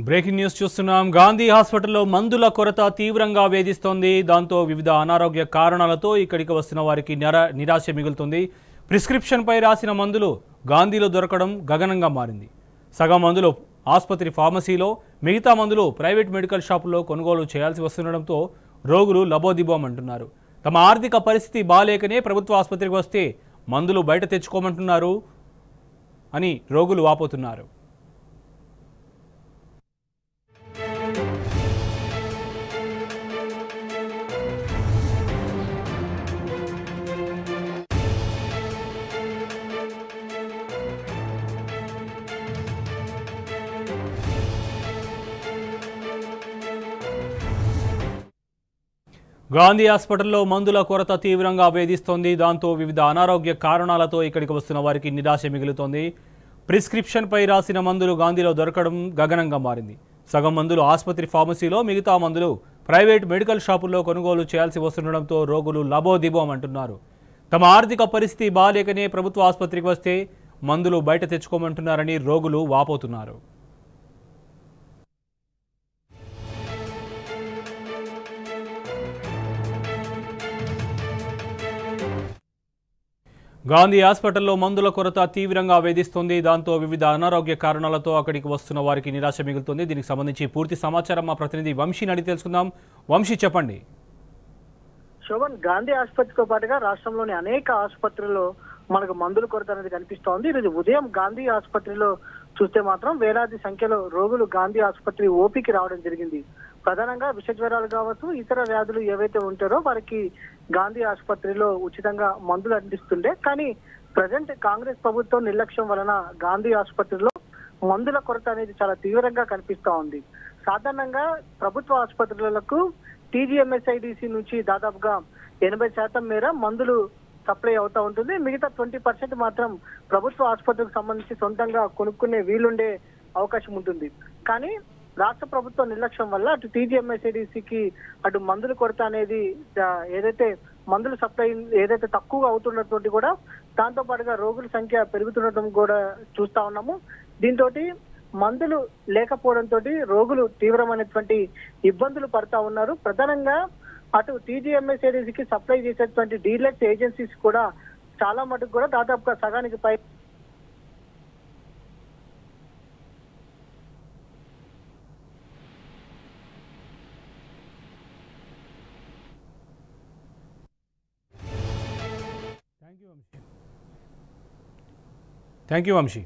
Breaking news చూస్తున్నాం. గాంధీ హాస్పిటల్లో మందుల కొరత తీవ్రంగా వేధిస్తోంది. దాంతో వివిధ అనారోగ్య కారణాలతో ఇక్కడికి వస్తున్న వారికి నిరాశ మిగులుతుంది. ప్రిస్క్రిప్షన్పై రాసిన మందులు గాంధీలో దొరకడం గగనంగా మారింది. సగం మందులు ఆసుపత్రి ఫార్మసీలో, మిగతా మందులు ప్రైవేట్ మెడికల్ షాపుల్లో కొనుగోలు చేయాల్సి వస్తుండడంతో రోగులు లబోదిబోమంటున్నారు. తమ ఆర్థిక పరిస్థితి బాలేకనే ప్రభుత్వ ఆసుపత్రికి వస్తే మందులు బయట తెచ్చుకోమంటున్నారు అని రోగులు వాపోతున్నారు. గాంధీ హాస్పిటల్లో మందుల కొరత తీవ్రంగా వేధిస్తోంది. దాంతో వివిధ అనారోగ్య కారణాలతో ఇక్కడికి వస్తున్న వారికి నిరాశ మిగులుతోంది. ప్రిస్క్రిప్షన్పై రాసిన మందులు గాంధీలో దొరకడం గగనంగా మారింది. సగం మందులు ఆసుపత్రి ఫార్మసీలో, మిగతా మందులు ప్రైవేట్ మెడికల్ షాపుల్లో కొనుగోలు చేయాల్సి వస్తుండడంతో రోగులు లబోదిబోమంటున్నారు. తమ ఆర్థిక పరిస్థితి బాలేకనే ప్రభుత్వ ఆసుపత్రికి వస్తే మందులు బయట తెచ్చుకోమంటున్నారని రోగులు వాపోతున్నారు. గాంధీ హాస్పిటల్లో మందుల కొరత తీవ్రంగా వేధిస్తోంది. దాంతో వివిధ అనారోగ్య కారణాలతో అక్కడికి వస్తున్న వారికి నిరాశ మిగులుతుంది. దీనికి సంబంధించి పూర్తి సమాచారం మా ప్రతినిధి వంశీని అడిగి తెలుసుకుందాం. వంశీ, చెప్పండి. శోభన్, గాంధీ ఆసుపత్రితో పాటుగా రాష్ట్రంలోని అనేక ఆసుపత్రుల్లో మనకు మందుల కొరత అనేది కనిపిస్తోంది. ఈరోజు ఉదయం గాంధీ ఆసుపత్రిలో చూస్తే మాత్రం వేలాది సంఖ్యలో రోగులు గాంధీ ఆసుపత్రి ఓపీకి రావడం జరిగింది. ప్రధానంగా విష జ్వరాలు కావచ్చు, ఇతర వ్యాధులు ఏవైతే ఉంటారో వారికి గాంధీ ఆసుపత్రిలో ఉచితంగా మందులు అందిస్తుండే. కానీ ప్రజెంట్ కాంగ్రెస్ ప్రభుత్వం నిర్లక్ష్యం వలన గాంధీ ఆసుపత్రిలో మందుల కొరత అనేది చాలా తీవ్రంగా కనిపిస్తా ఉంది. సాధారణంగా ప్రభుత్వ ఆసుపత్రులకు TGMSIDC నుంచి దాదాపుగా 80% మేర మందులు సప్లై అవుతా ఉంటుంది. మిగతా 20% మాత్రం ప్రభుత్వ ఆసుపత్రికి సంబంధించి సొంతంగా కొనుక్కునే వీలుండే అవకాశం ఉంటుంది. కానీ రాష్ట్ర ప్రభుత్వ నిర్లక్ష్యం వల్ల అటు TGMSIDCకి అటు మందుల కొరత అనేది ఏదైతే మందుల సప్లై ఏదైతే తక్కువగా అవుతున్నటువంటి కూడా దాంతో పాటుగా రోగుల సంఖ్య పెరుగుతుండటం కూడా చూస్తా ఉన్నాము. దీంతో మందులు లేకపోవడంతో రోగులు తీవ్రమైనటువంటి ఇబ్బందులు పడతా ఉన్నారు. ప్రధానంగా అటు TGMSIDCకి సప్లై చేసేటువంటి డీలక్స్ ఏజెన్సీస్ కూడా చాలా మటుకు కూడా దాదాపుగా సగానికి పై థ్యాంక్ యూ వంశీ.